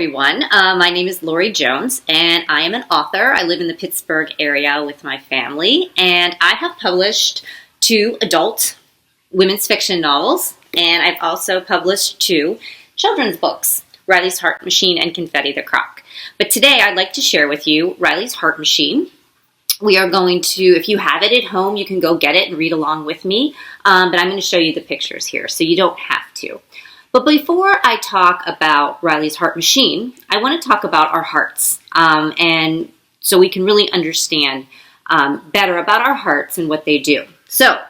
everyone. My name is Lori Jones, and I am an author. I live in the Pittsburgh area with my family, and I have published 2 adult women's fiction novels, and I've also published 2 children's books, Riley's Heart Machine and Confetti the Croc. But today I'd like to share with you Riley's Heart Machine. We are going to, if you have it at home, you can go get it and read along with me, but I'm going to show you the pictures here, so you don't have to. But before I talk about Riley's Heart Machine, I want to talk about our hearts, and so we can really understand better about our hearts and what they do. So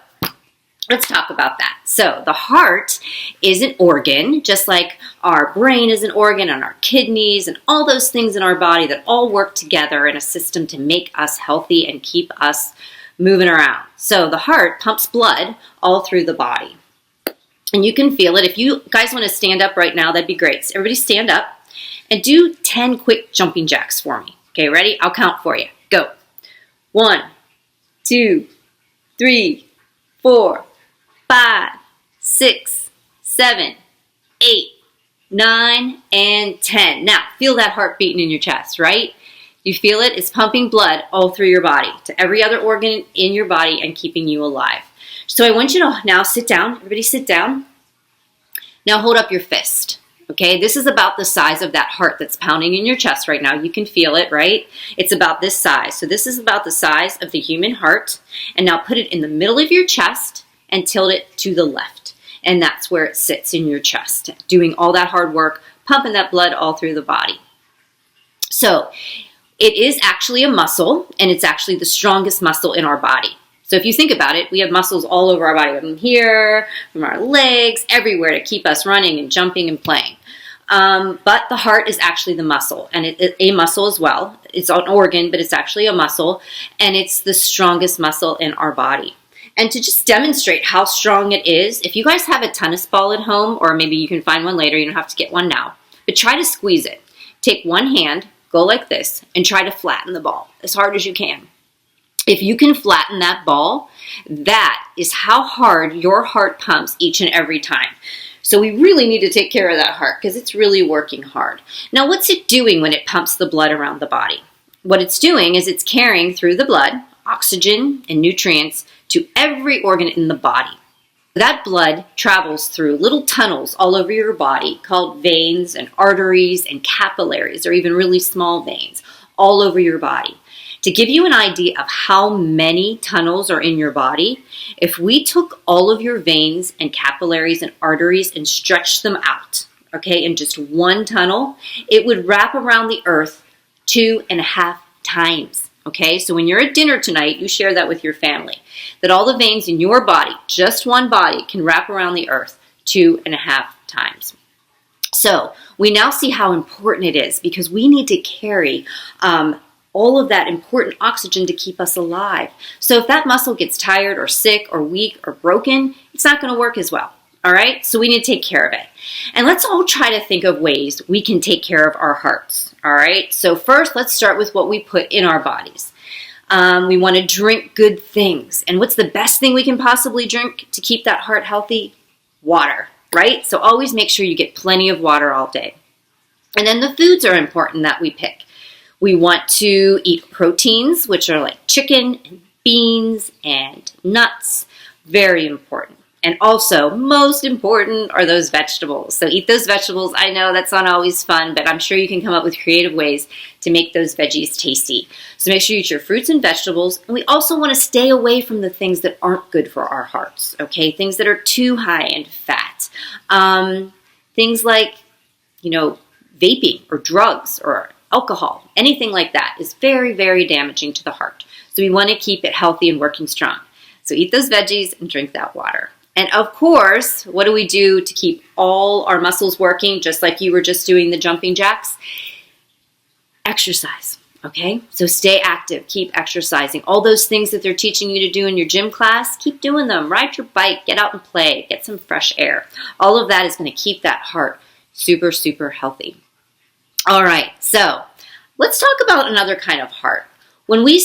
let's talk about that. So the heart is an organ, just like our brain is an organ, and our kidneys and all those things in our body that all work together in a system to make us healthy and keep us moving around. So the heart pumps blood all through the body. And you can feel it. If you guys want to stand up right now, that'd be great. So everybody stand up and do 10 quick jumping jacks for me. Okay, ready? I'll count for you. Go. 1, 2, 3, 4, 5, 6, 7, 8, 9, and 10. Now, feel that heart beating in your chest, right? You feel it? It's pumping blood all through your body to every other organ in your body and keeping you alive. So I want you to now sit down. Everybody sit down. Now hold up your fist. Okay, this is about the size of that heart that's pounding in your chest right now. You can feel it, right? It's about this size. So this is about the size of the human heart. And now put it in the middle of your chest and tilt it to the left. And that's where it sits in your chest, doing all that hard work, pumping that blood all through the body. So it is actually a muscle, and it's actually the strongest muscle in our body. So if you think about it, we have muscles all over our body, from here, from our legs, everywhere to keep us running and jumping and playing. But the heart is actually the muscle, and it's a muscle as well. It's an organ, but it's actually a muscle, and it's the strongest muscle in our body. And to just demonstrate how strong it is, if you guys have a tennis ball at home, or maybe you can find one later, you don't have to get one now, but try to squeeze it. Take one hand, go like this, and try to flatten the ball as hard as you can. If you can flatten that ball, that is how hard your heart pumps each and every time. So we really need to take care of that heart because it's really working hard. Now, what's it doing when it pumps the blood around the body? What it's doing is it's carrying through the blood oxygen and nutrients to every organ in the body. That blood travels through little tunnels all over your body called veins and arteries and capillaries, or even really small veins all over your body. To give you an idea of how many tunnels are in your body, if we took all of your veins and capillaries and arteries and stretched them out, okay, in just one tunnel, it would wrap around the earth 2.5 times, okay? So when you're at dinner tonight, you share that with your family, that all the veins in your body, just one body, can wrap around the earth 2.5 times. So we now see how important it is because we need to carry all of that important oxygen to keep us alive. So if that muscle gets tired or sick or weak or broken, it's not going to work as well. All right? So we need to take care of it. And let's all try to think of ways we can take care of our hearts. All right? So first, let's start with what we put in our bodies. We want to drink good things. And what's the best thing we can possibly drink to keep that heart healthy? Water, right? So always make sure you get plenty of water all day. And then the foods are important that we pick. We want to eat proteins, which are like chicken and beans and nuts. Very important. And also, most important are those vegetables. So eat those vegetables. I know that's not always fun, but I'm sure you can come up with creative ways to make those veggies tasty. So make sure you eat your fruits and vegetables. And we also want to stay away from the things that aren't good for our hearts, okay? Things that are too high in fat. Things like, vaping or drugs or alcohol, anything like that is very, very damaging to the heart. So we want to keep it healthy and working strong. So eat those veggies and drink that water. And of course, what do we do to keep all our muscles working, just like you were just doing the jumping jacks? Exercise, okay? So stay active, keep exercising. All those things that they're teaching you to do in your gym class, keep doing them. Ride your bike, get out and play, get some fresh air. All of that is going to keep that heart super, super healthy. All right, so let's talk about another kind of heart. When we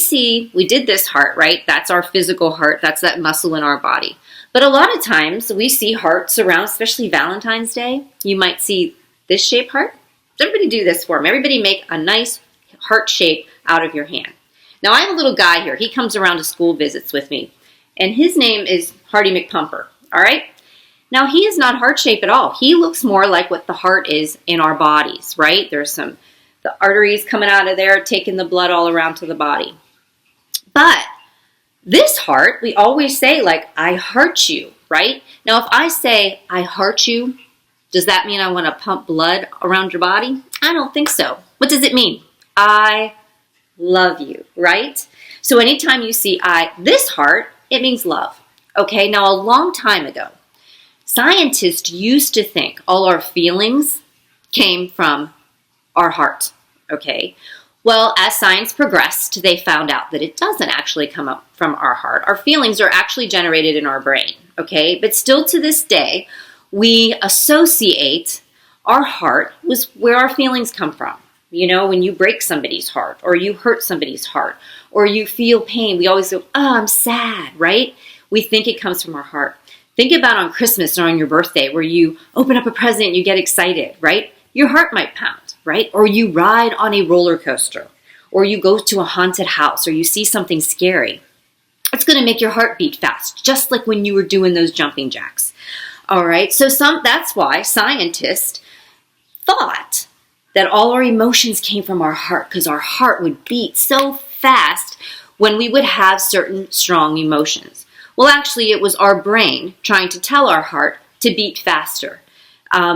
did this heart, right? That's our physical heart. That's that muscle in our body. But a lot of times we see hearts around, especially Valentine's Day. You might see this shape heart. everybody do this for me. Everybody make a nice heart shape out of your hand. Now, I have a little guy here. He comes around to school visits with me, and his name is Hardy McPumper, all right? Now, he is not heart-shaped at all. He looks more like what the heart is in our bodies, right? There's the arteries coming out of there, taking the blood all around to the body. But this heart, we always say, like, I heart you, right? Now, if I say, I heart you, does that mean I want to pump blood around your body? I don't think so. What does it mean? I love you, right? So anytime you see this heart, it means love. Okay, now a long time ago, scientists used to think all our feelings came from our heart, okay? Well, as science progressed, they found out that it doesn't actually come up from our heart. Our feelings are actually generated in our brain, okay? But still to this day, we associate our heart with where our feelings come from. You know, when you break somebody's heart, or you hurt somebody's heart, or you feel pain, we always go, oh, I'm sad, right? We think it comes from our heart. Think about on Christmas or on your birthday where you open up a present and you get excited, right? Your heart might pound, right? Or you ride on a roller coaster, or you go to a haunted house, or you see something scary. It's going to make your heart beat fast, just like when you were doing those jumping jacks. All right, so that's why scientists thought that all our emotions came from our heart, because our heart would beat so fast when we would have certain strong emotions. Well, actually, it was our brain trying to tell our heart to beat faster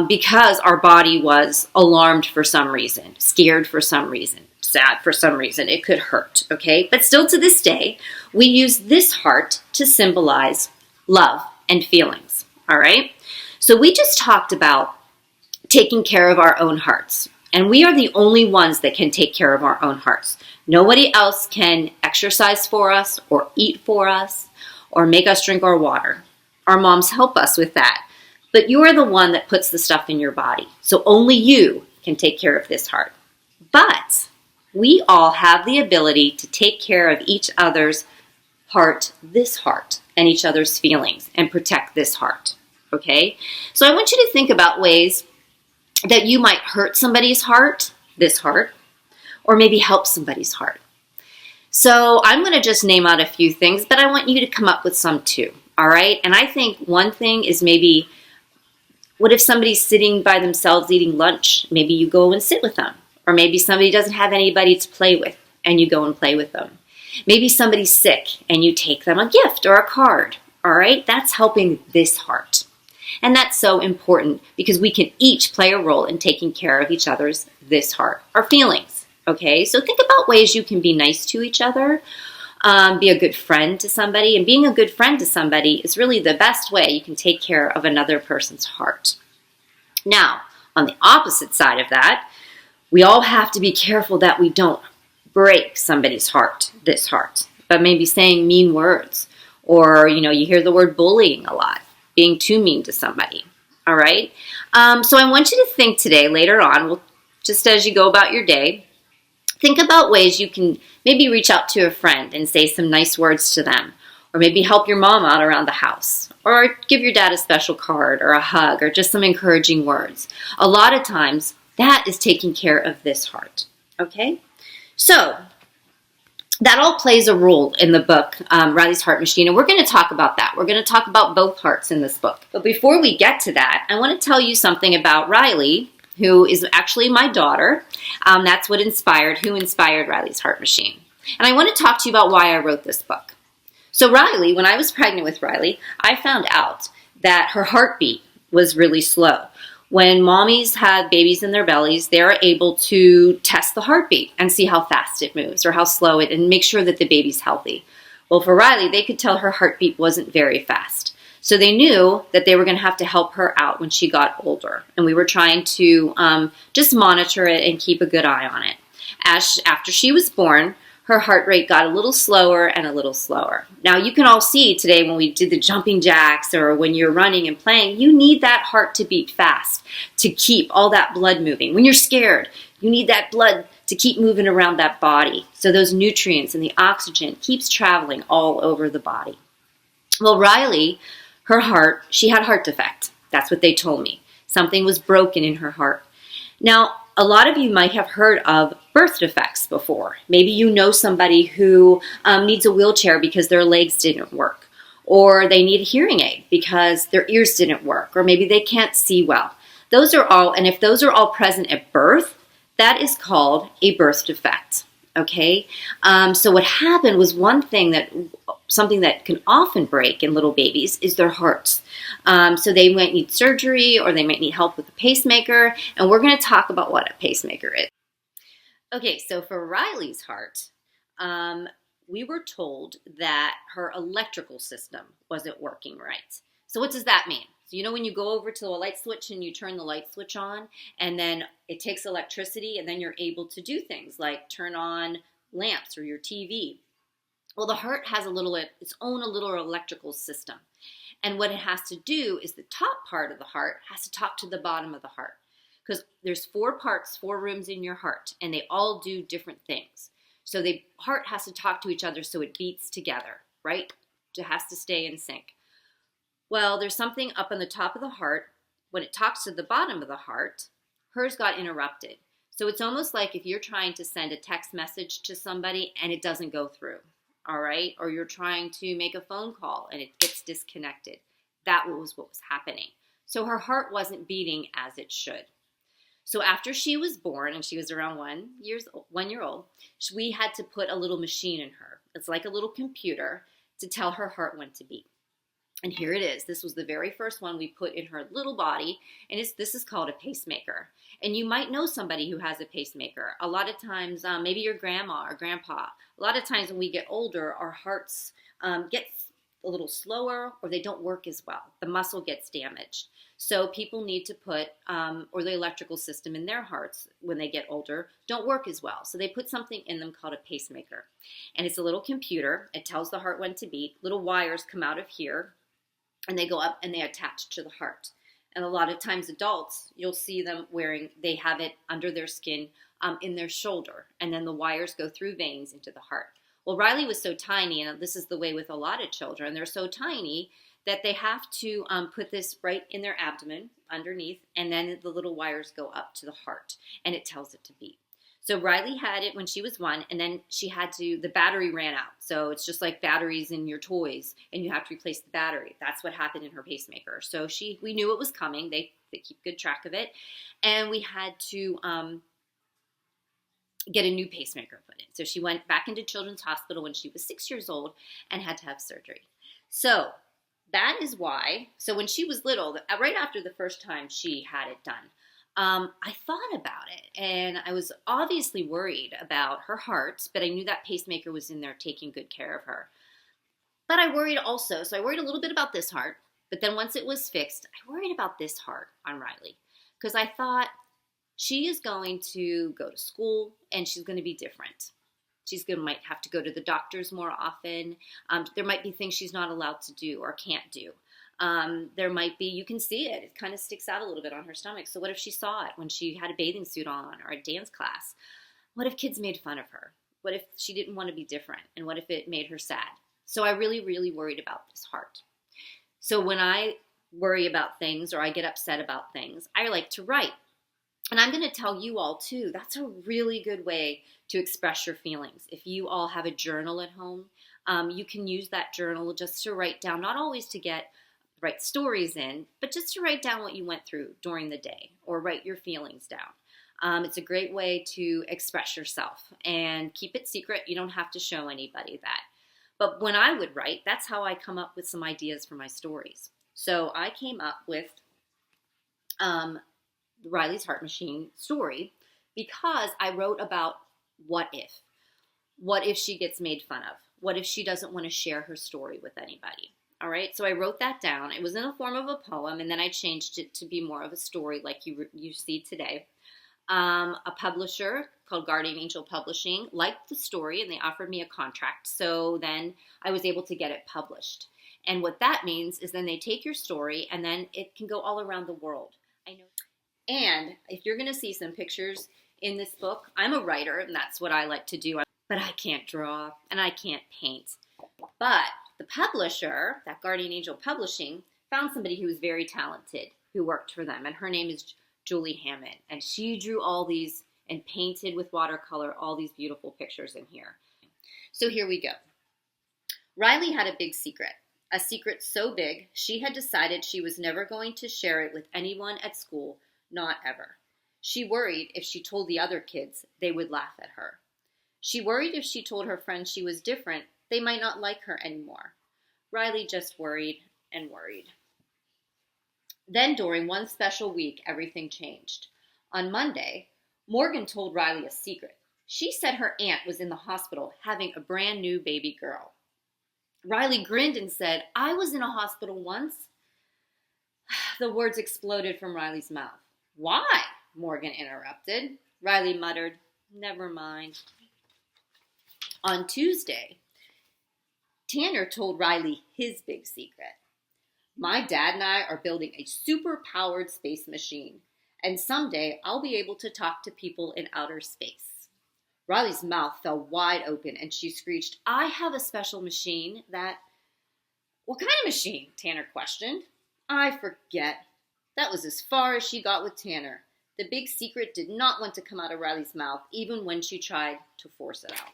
because our body was alarmed for some reason, scared for some reason, sad for some reason. It could hurt, okay? But still to this day, we use this heart to symbolize love and feelings, all right? So we just talked about taking care of our own hearts. And we are the only ones that can take care of our own hearts. Nobody else can exercise for us or eat for us or make us drink our water. Our moms help us with that. But you are the one that puts the stuff in your body. So only you can take care of this heart. But we all have the ability to take care of each other's heart, this heart, and each other's feelings and protect this heart. Okay? So I want you to think about ways that you might hurt somebody's heart, this heart, or maybe help somebody's heart. So I'm going to just name out a few things, but I want you to come up with some too, all right? And I think one thing is maybe, what if somebody's sitting by themselves eating lunch? Maybe you go and sit with them. Or maybe somebody doesn't have anybody to play with, and you go and play with them. Maybe somebody's sick, and you take them a gift or a card, all right? That's helping this heart. And that's so important because we can each play a role in taking care of each other's this heart, our feelings, okay? So think about ways you can be nice to each other, be a good friend to somebody. And being a good friend to somebody is really the best way you can take care of another person's heart. Now, on the opposite side of that, we all have to be careful that we don't break somebody's heart, this heart, but maybe saying mean words. Or, you hear the word bullying a lot. Being too mean to somebody, all right? So I want you to think today, later on, just as you go about your day, think about ways you can maybe reach out to a friend and say some nice words to them, or maybe help your mom out around the house, or give your dad a special card or a hug or just some encouraging words. A lot of times, that is taking care of this heart, okay? So that all plays a role in the book, Riley's Heart Machine, and we're going to talk about that. We're going to talk about both hearts in this book. But before we get to that, I want to tell you something about Riley, who is actually my daughter. That's who inspired Riley's Heart Machine. And I want to talk to you about why I wrote this book. So Riley, when I was pregnant with Riley, I found out that her heartbeat was really slow. When mommies have babies in their bellies, they're able to test the heartbeat and see how fast it moves or how slow it, and make sure that the baby's healthy. Well, for Riley, they could tell her heartbeat wasn't very fast. So they knew that they were going to have to help her out when she got older. And we were trying to just monitor it and keep a good eye on it. After she was born, her heart rate got a little slower and a little slower. Now, you can all see today when we did the jumping jacks or when you're running and playing, you need that heart to beat fast to keep all that blood moving. When you're scared, you need that blood to keep moving around that body. So those nutrients and the oxygen keeps traveling all over the body. Well, Riley, her heart, she had heart defect. That's what they told me. Something was broken in her heart. Now, A lot of you might have heard of birth defects before. Maybe you know somebody who needs a wheelchair because their legs didn't work, or they need a hearing aid because their ears didn't work, or maybe they can't see well. Those are all, and if those are all present at birth, that is called a birth defect. Okay, so what happened was something that can often break in little babies is their hearts. So they might need surgery, or they might need help with a pacemaker, and we're going to talk about what a pacemaker is. Okay, so for Riley's heart, we were told that her electrical system wasn't working right. So what does that mean? So you know when you go over to a light switch and you turn the light switch on, and then it takes electricity, and then you're able to do things like turn on lamps or your TV. Well, the heart has its own little electrical system. And what it has to do is the top part of the heart has to talk to the bottom of the heart. Because there's 4 parts, 4 rooms in your heart, and they all do different things. So the heart has to talk to each other so it beats together, right? It has to stay in sync. Well, there's something up on the top of the heart. When it talks to the bottom of the heart, hers got interrupted. So it's almost like if you're trying to send a text message to somebody and it doesn't go through, all right? Or you're trying to make a phone call and it gets disconnected. That was what was happening. So her heart wasn't beating as it should. So after she was born, and she was around 1 year old, we had to put a little machine in her. It's like a little computer to tell her heart when to beat. And here it is. This was the very first one we put in her little body, and this is called a pacemaker. And you might know somebody who has a pacemaker. A lot of times, maybe your grandma or grandpa, a lot of times when we get older, our hearts get a little slower, or they don't work as well. The muscle gets damaged. So people need to put, or the electrical system in their hearts when they get older don't work as well. So they put something in them called a pacemaker. And it's a little computer. It tells the heart when to beat. Little wires come out of here, and they go up and they attach to the heart. And a lot of times adults, you'll see them they have it under their skin in their shoulder. And then the wires go through veins into the heart. Well, Riley was so tiny, and this is the way with a lot of children, they're so tiny that they have to put this right in their abdomen underneath, and then the little wires go up to the heart, and it tells it to beat. So Riley had it when she was 1, and then the battery ran out. So it's just like batteries in your toys, and you have to replace the battery. That's what happened in her pacemaker. So we knew it was coming. They keep good track of it. And we had to get a new pacemaker put in. So she went back into Children's Hospital when she was 6 years old and had to have surgery. So that is why, so when she was little, right after the first time she had it done, I thought about it, and I was obviously worried about her heart, but I knew that pacemaker was in there taking good care of her. But I worried also, so I worried a little bit about this heart, but then once it was fixed, I worried about this heart on Riley, because I thought she is going to go to school, and she's going to be different. Might have to go to the doctors more often. There might be things she's not allowed to do or can't do. There might be, you can see it. It kind of sticks out a little bit on her stomach. So what if she saw it when she had a bathing suit on or a dance class? What if kids made fun of her? What if she didn't want to be different? And what if it made her sad? So I really, really worried about this heart. So when I worry about things or I get upset about things, I like to write. And I'm going to tell you all too, that's a really good way to express your feelings. If you all have a journal at home, you can use that journal just to write down, not always to write stories in, but just to write down what you went through during the day or write your feelings down. It's a great way to express yourself and keep it secret. You don't have to show anybody that. But when I would write, that's how I come up with some ideas for my stories. So I came up with Riley's Heart Machine story because I wrote about what if. What if she gets made fun of? What if she doesn't want to share her story with anybody? All right, so I wrote that down. It was in the form of a poem, and then I changed it to be more of a story like you see today. A publisher called Guardian Angel Publishing liked the story, and they offered me a contract. So then I was able to get it published. And what that means is then they take your story, and then it can go all around the world. I know. And if you're going to see some pictures in this book, I'm a writer, and that's what I like to do. But I can't draw, and I can't paint. But the publisher, that Guardian Angel Publishing, found somebody who was very talented, who worked for them. And her name is Julie Hammond, and she drew all these and painted with watercolor all these beautiful pictures in here. So here we go. Riley had a big secret. A secret so big, she had decided she was never going to share it with anyone at school, not ever. She worried if she told the other kids, they would laugh at her. She worried if she told her friends she was different, they might not like her anymore. Riley just worried and worried. Then during one special week, everything changed. On Monday, Morgan told Riley a secret. She said her aunt was in the hospital having a brand new baby girl. Riley grinned and said, "I was in a hospital once." The words exploded from Riley's mouth. "Why?" Morgan interrupted. Riley muttered, "Never mind." On Tuesday, Tanner told Riley his big secret. "My dad and I are building a super-powered space machine, and someday I'll be able to talk to people in outer space." Riley's mouth fell wide open, and she screeched, "I have a special machine that—" "What kind of machine?" Tanner questioned. "I forget." That was as far as she got with Tanner. The big secret did not want to come out of Riley's mouth, even when she tried to force it out.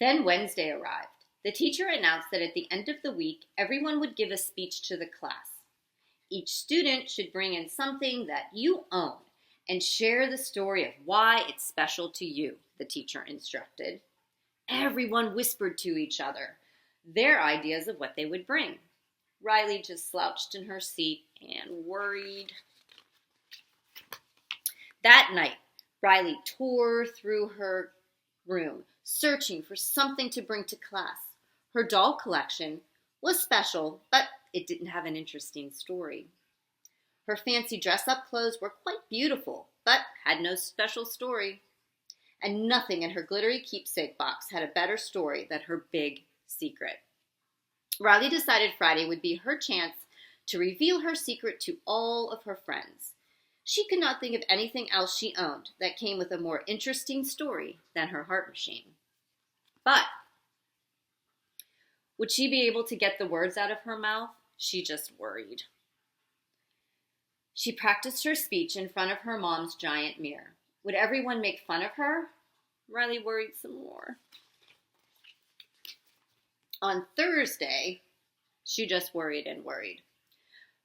Then Wednesday arrived. The teacher announced that at the end of the week, everyone would give a speech to the class. Each student should bring in something that you own and share the story of why it's special to you, the teacher instructed. Everyone whispered to each other their ideas of what they would bring. Riley just slouched in her seat and worried. That night, Riley tore through her room, searching for something to bring to class. Her doll collection was special, but it didn't have an interesting story. Her fancy dress-up clothes were quite beautiful, but had no special story. And nothing in her glittery keepsake box had a better story than her big secret. Riley decided Friday would be her chance to reveal her secret to all of her friends. She could not think of anything else she owned that came with a more interesting story than her heart machine. But would she be able to get the words out of her mouth? She just worried. She practiced her speech in front of her mom's giant mirror. Would everyone make fun of her? Riley worried some more. On Thursday, she just worried and worried.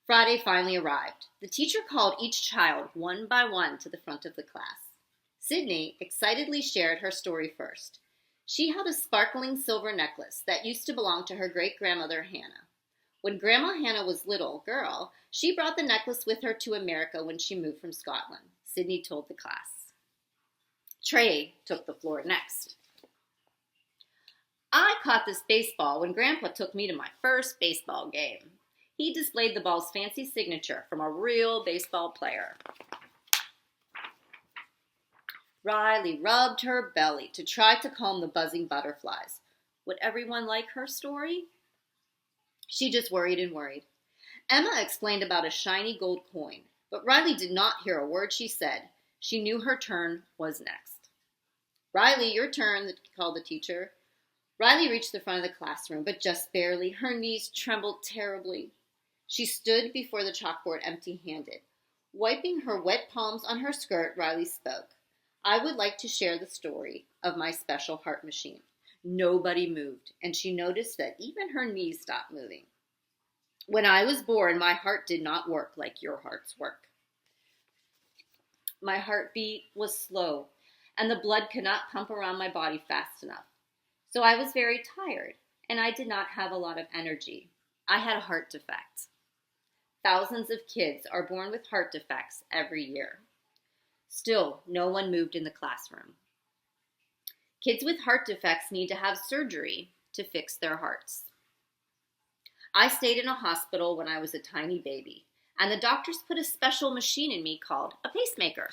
Friday finally arrived. The teacher called each child one by one to the front of the class. Sydney excitedly shared her story first. She held a sparkling silver necklace that used to belong to her great-grandmother Hannah. When Grandma Hannah was a little girl, she brought the necklace with her to America when she moved from Scotland, Sydney told the class. Trey took the floor next. "I caught this baseball when Grandpa took me to my first baseball game. He displayed the ball's fancy signature from a real baseball player." Riley rubbed her belly to try to calm the buzzing butterflies. Would everyone like her story? She just worried and worried. Emma explained about a shiny gold coin, but Riley did not hear a word she said. She knew her turn was next. "Riley, your turn," called the teacher. Riley reached the front of the classroom, but just barely. Her knees trembled terribly. She stood before the chalkboard empty-handed. Wiping her wet palms on her skirt, Riley spoke. "I would like to share the story of my special heart machine." Nobody moved, and she noticed that even her knees stopped moving. "When I was born, my heart did not work like your hearts work. My heartbeat was slow, and the blood could not pump around my body fast enough. So I was very tired, and I did not have a lot of energy. I had a heart defect. Thousands of kids are born with heart defects every year. Still, no one moved in the classroom. Kids with heart defects need to have surgery to fix their hearts. I stayed in a hospital when I was a tiny baby, and the doctors put a special machine in me called a pacemaker."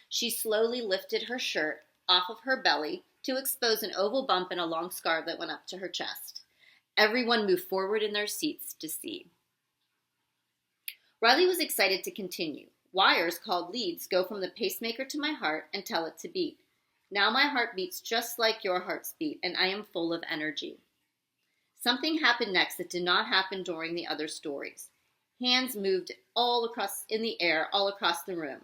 She slowly lifted her shirt off of her belly to expose an oval bump and a long scar that went up to her chest. Everyone moved forward in their seats to see. Riley was excited to continue. "Wires called leads go from the pacemaker to my heart and tell it to beat. Now my heart beats just like your heart's beat, and I am full of energy." Something happened next that did not happen during the other stories. Hands moved all across in the air, all across the room.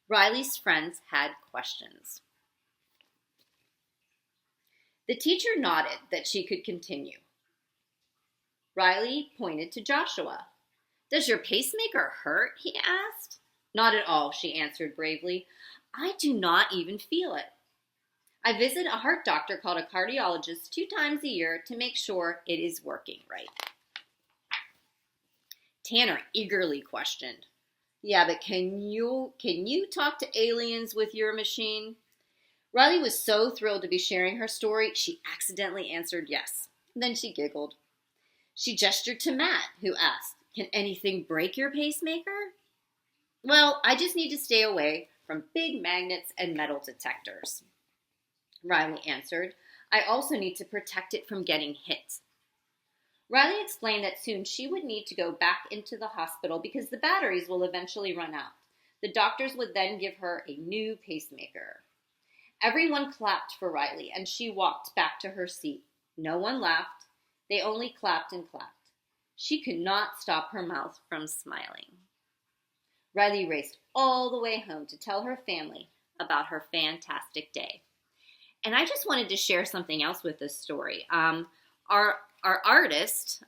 Riley's friends had questions. The teacher nodded that she could continue. Riley pointed to Joshua. "Does your pacemaker hurt?" he asked. "Not at all," she answered bravely. "I do not even feel it. I visit a heart doctor called a cardiologist 2 times a year to make sure it is working right." Tanner eagerly questioned, "Yeah, but can you talk to aliens with your machine?" Riley was so thrilled to be sharing her story, she accidentally answered yes. Then she giggled. She gestured to Matt, who asked, "Can anything break your pacemaker?" "Well, I just need to stay away from big magnets and metal detectors," Riley answered. "I also need to protect it from getting hit." Riley explained that soon she would need to go back into the hospital because the batteries will eventually run out. The doctors would then give her a new pacemaker. Everyone clapped for Riley, and she walked back to her seat. No one laughed. They only clapped and clapped. She could not stop her mouth from smiling. Riley raced all the way home to tell her family about her fantastic day. And I just wanted to share something else with this story. Our artist,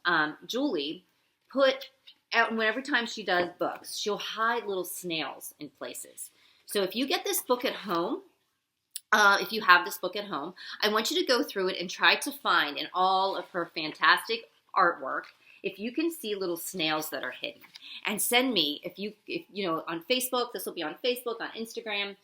Julie, put out, every time she does books, she'll hide little snails in places. So if you get this book at home, if you have this book at home, I want you to go through it and try to find in all of her fantastic artwork if you can see little snails that are hidden. And send me, if you know, on Facebook, this will be on Facebook, on Instagram,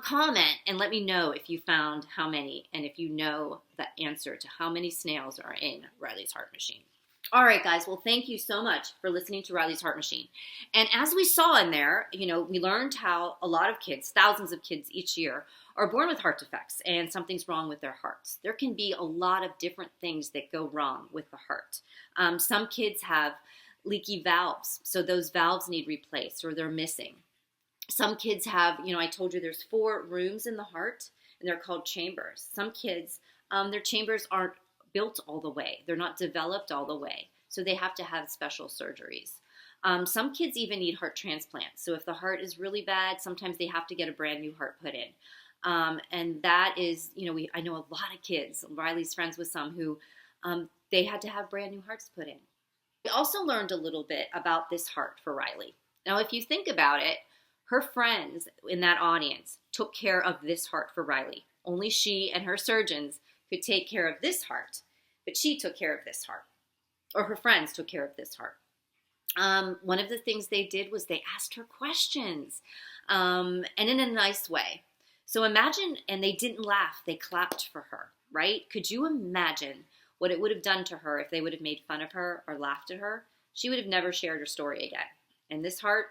comment and let me know if you found how many and if you know the answer to how many snails are in Riley's Heart Machine. All right, guys. Well, thank you so much for listening to Riley's Heart Machine. And as we saw in there, we learned how a lot of kids, thousands of kids each year, are born with heart defects and something's wrong with their hearts. There can be a lot of different things that go wrong with the heart. Some kids have leaky valves, so those valves need replaced or they're missing. Some kids have, I told you there's 4 rooms in the heart, and they're called chambers. Some kids, their chambers aren't built all the way. They're not developed all the way, so they have to have special surgeries. Some kids even need heart transplants. So if the heart is really bad, sometimes they have to get a brand new heart put in. And that is, I know a lot of kids, Riley's friends with some who they had to have brand new hearts put in. We also learned a little bit about this heart for Riley. Now, if you think about it, her friends in that audience took care of this heart for Riley. Only she and her surgeons could take care of this heart, but she took care of this heart, or her friends took care of this heart. One of the things they did was they asked her questions, and in a nice way. So imagine, and they didn't laugh, they clapped for her, right? Could you imagine what it would have done to her if they would have made fun of her or laughed at her? She would have never shared her story again. And this heart,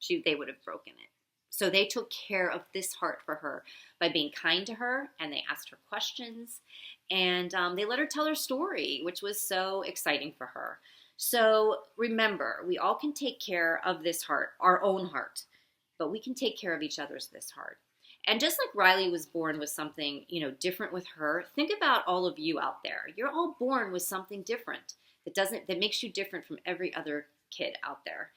they would have broken it. So they took care of this heart for her by being kind to her, and they asked her questions, and they let her tell her story, which was so exciting for her. So remember, we all can take care of this heart, our own heart, but we can take care of each other's this heart. And just like Riley was born with something, different with her, think about all of you out there. You're all born with something different that makes you different from every other kid out there.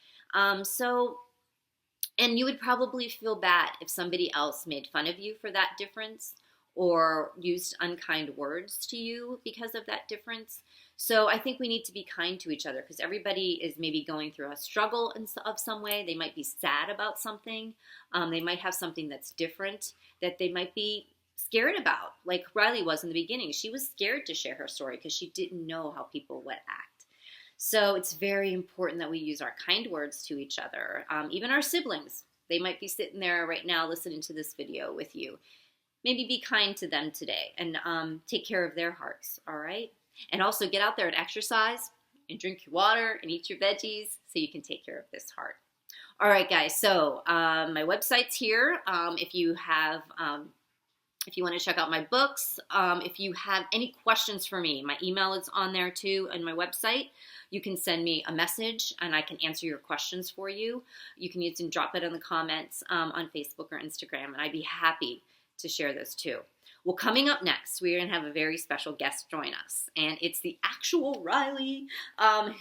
And you would probably feel bad if somebody else made fun of you for that difference or used unkind words to you because of that difference. So I think we need to be kind to each other because everybody is maybe going through a struggle of some way. They might be sad about something. They might have something that's different that they might be scared about, like Riley was in the beginning. She was scared to share her story because she didn't know how people would act. So it's very important that we use our kind words to each other. Even our siblings, they might be sitting there right now listening to this video with you. Maybe be kind to them today and take care of their hearts, all right? And also get out there and exercise and drink your water and eat your veggies so you can take care of this heart. All right, guys, so my website's here. If you want to check out my books, if you have any questions for me, my email is on there too on my website. You can send me a message and I can answer your questions for you. You can drop it in the comments on Facebook or Instagram, and I'd be happy to share those too. Well, coming up next, we're going to have a very special guest join us, and it's the actual Riley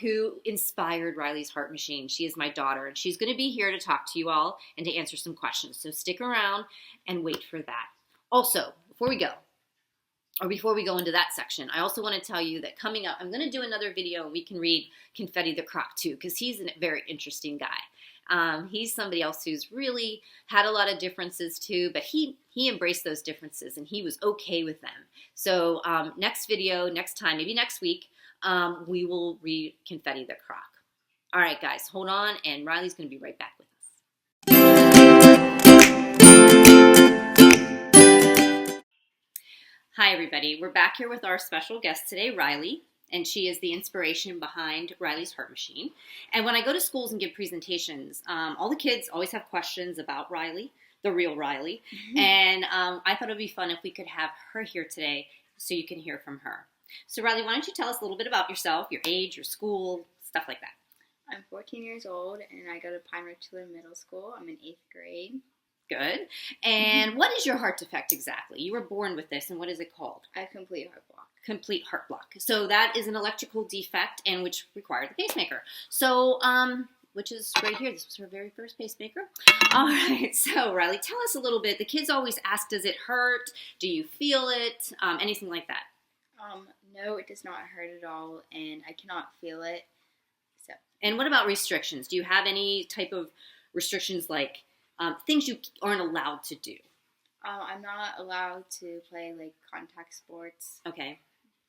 who inspired Riley's heart machine. She is my daughter, and she's going to be here to talk to you all and to answer some questions. So stick around and wait for that. Also, before we go into that section, I also want to tell you that coming up, I'm going to do another video and we can read Confetti the Croc too, because he's a very interesting guy. He's somebody else who's really had a lot of differences too, but he embraced those differences and he was okay with them. So next video, next time, maybe next week, we will read Confetti the Croc. All right, guys, hold on, and Riley's going to be right back with us. Hi, everybody. We're back here with our special guest today, Riley. And she is the inspiration behind Riley's heart machine. And when I go to schools and give presentations, all the kids always have questions about Riley, the real Riley. Mm-hmm. And I thought it would be fun if we could have her here today so you can hear from her. So Riley, why don't you tell us a little bit about yourself, your age, your school, stuff like that. I'm 14 years old and I go to Pine Ridge Middle School. I'm in 8th grade. Good. And what is your heart defect exactly? You were born with this, and what is it called? I have complete heart block. Complete heart block. So that is an electrical defect, and which required the pacemaker. So, which is right here. This was her very first pacemaker. All right. So, Riley, tell us a little bit. The kids always ask, does it hurt? Do you feel it? Anything like that? No, it does not hurt at all, and I cannot feel it. So. And what about restrictions? Do you have any type of restrictions like things you aren't allowed to do? I'm not allowed to play like contact sports. Okay.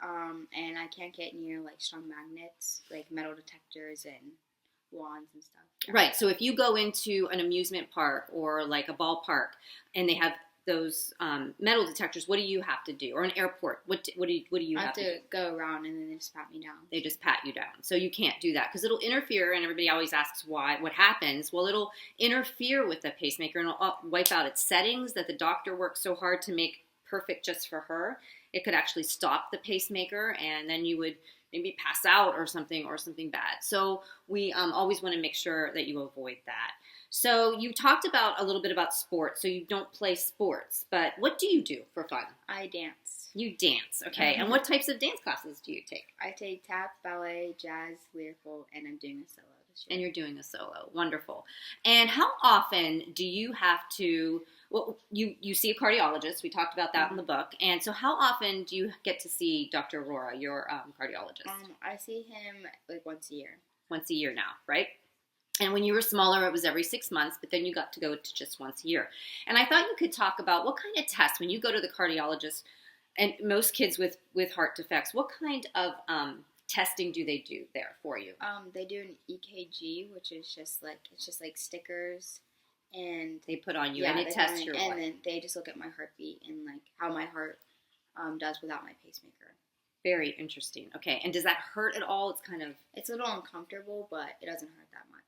And I can't get near like strong magnets, like metal detectors and wands and stuff. Yeah. Right. So if you go into an amusement park or like a ballpark and they have those metal detectors, what do you have to do? Or an airport, what do you have to do? I have to go around and then they just pat me down. They just pat you down. So you can't do that because it'll interfere, and everybody always asks why, what happens? Well, it'll interfere with the pacemaker and it'll wipe out its settings that the doctor worked so hard to make perfect just for her. It could actually stop the pacemaker, and then you would maybe pass out or something bad. So we always want to make sure that you avoid that. So you talked about a little bit about sports. So you don't play sports, but what do you do for fun? I dance. You dance, okay. And what types of dance classes do you take? I take tap, ballet, jazz, lyrical, and I'm doing a solo this year. And you're doing a solo. Wonderful. And how often do you have to, well, you see a cardiologist. We talked about that in the book. And so how often do you get to see Dr. Aurora, your cardiologist? I see him like once a year. Once a year now, right? And when you were smaller, it was every 6 months, but then you got to go to just once a year. And I thought you could talk about what kind of tests, when you go to the cardiologist, and most kids with heart defects, what kind of testing do they do there for you? They do an EKG, which is just like stickers, and they put on you, and it tests your and then they just look at my heartbeat and like how my heart does without my pacemaker. Very interesting. Okay, and does that hurt at all? It's a little uncomfortable, but it doesn't hurt that much.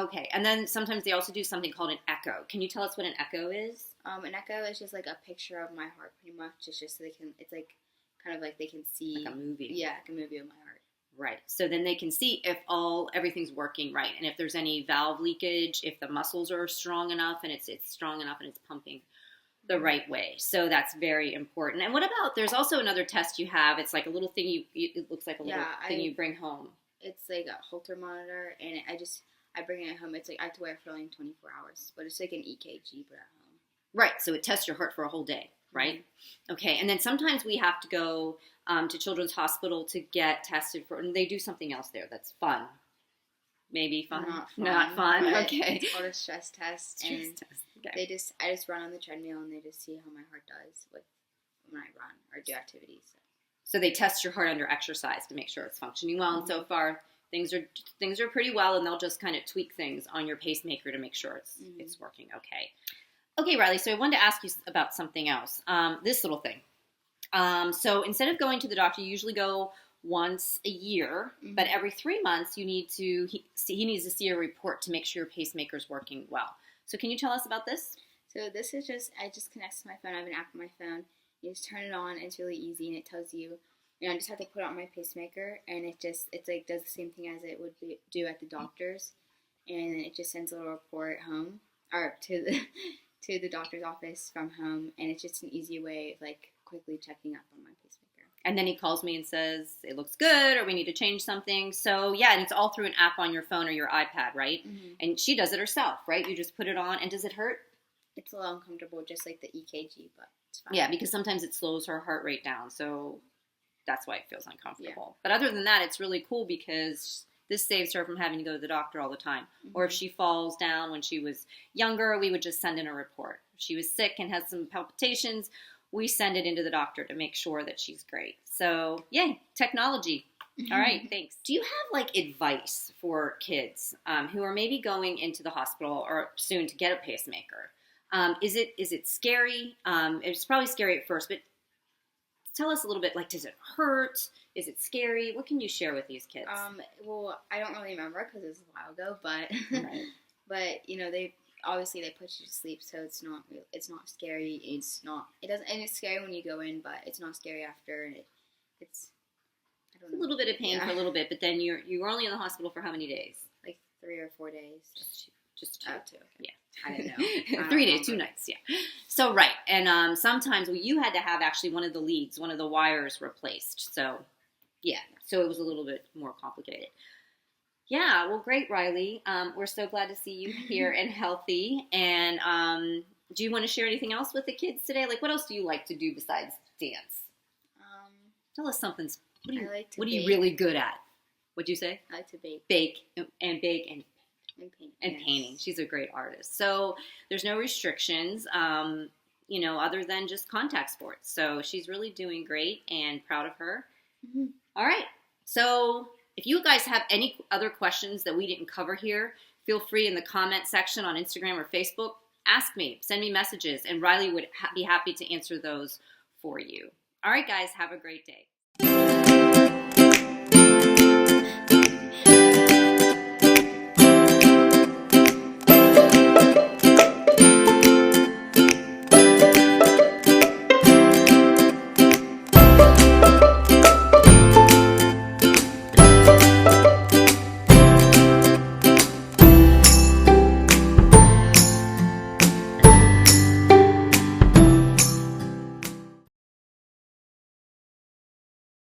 Okay, and then sometimes they also do something called an echo. Can you tell us what an echo is? An echo is just like a picture of my heart, pretty much. It's just so it's like kind of like they can see like a movie. Yeah, like a movie of my heart. Right. So then they can see if everything's working right, and if there's any valve leakage, if the muscles are strong enough, and it's strong enough, and it's pumping the right way. So that's very important. And what about, there's also another test you have. It's like a little thing it looks like a little thing you bring home. It's like a Holter monitor, and I bring it home. It's like I have to wear it for like 24 hours, but it's like an EKG, but at home. Right. So it tests your heart for a whole day, right? Mm-hmm. Okay. And then sometimes we have to go to Children's Hospital to get tested for, and they do something else there that's fun. Maybe fun. Not fun. Okay. It's called a stress test. Stress test. Okay. I just run on the treadmill and they just see how my heart does when I run or do activities. So they test your heart under exercise to make sure it's functioning well. Mm-hmm. And so far things are pretty well, and they'll just kind of tweak things on your pacemaker to make sure it's working okay. Okay, Riley. So I wanted to ask you about something else. This little thing. So instead of going to the doctor, you usually go once a year, but every 3 months he needs to see a report to make sure your pacemaker's working well. So can you tell us about this? So this is I just connect to my phone. I have an app on my phone. You just turn it on. It's really easy, and it tells you, I just have to put it on my pacemaker, and it's like does the same thing as it would do at the doctor's, and it just sends a little report home or to the doctor's office from home, and it's just an easy way of like quickly checking up on my pacemaker. And then he calls me and says, it looks good, or we need to change something. So, yeah, and it's all through an app on your phone or your iPad, right? Mm-hmm. And she does it herself, right? You just put it on. And does it hurt? It's a little uncomfortable, just like the EKG, but it's fine. Yeah, because sometimes it slows her heart rate down. So that's why it feels uncomfortable. Yeah. But other than that, it's really cool because this saves her from having to go to the doctor all the time. Mm-hmm. Or if she falls down when she was younger, we would just send in a report. If she was sick and had some palpitations, we send it into the doctor to make sure that she's great. So, yay, technology. All right, thanks. Do you have, like, advice for kids who are maybe going into the hospital or soon to get a pacemaker? Is it scary? It's probably scary at first, but tell us a little bit, like, does it hurt? Is it scary? What can you share with these kids? Well, I don't really remember because it was a while ago, but Right. but you know, they put you to sleep, so it's not scary. It's scary when you go in, but it's not scary after. And it's I don't know. A little bit of pain for a little bit, but then you were only in the hospital for how many days? Like 3 or 4 days. Just two. Oh, 2. Okay. Yeah. I didn't know. 3 days, 2 nights, yeah. So, right. And sometimes you had to have actually one of the leads, one of the wires replaced. So, yeah. So it was a little bit more complicated. Yeah. Well, great, Riley. We're so glad to see you here and healthy. And do you want to share anything else with the kids today? Like, what else do you like to do besides dance? Tell us something. What are you really good at? What'd you say? I like to bake. Bake and paint. Yes. Painting. She's a great artist. So there's no restrictions, other than just contact sports. So she's really doing great and proud of her. Mm-hmm. All right. So if you guys have any other questions that we didn't cover here, feel free in the comment section on Instagram or Facebook. Ask me. Send me messages. And Riley would be happy to answer those for you. All right, guys. Have a great day.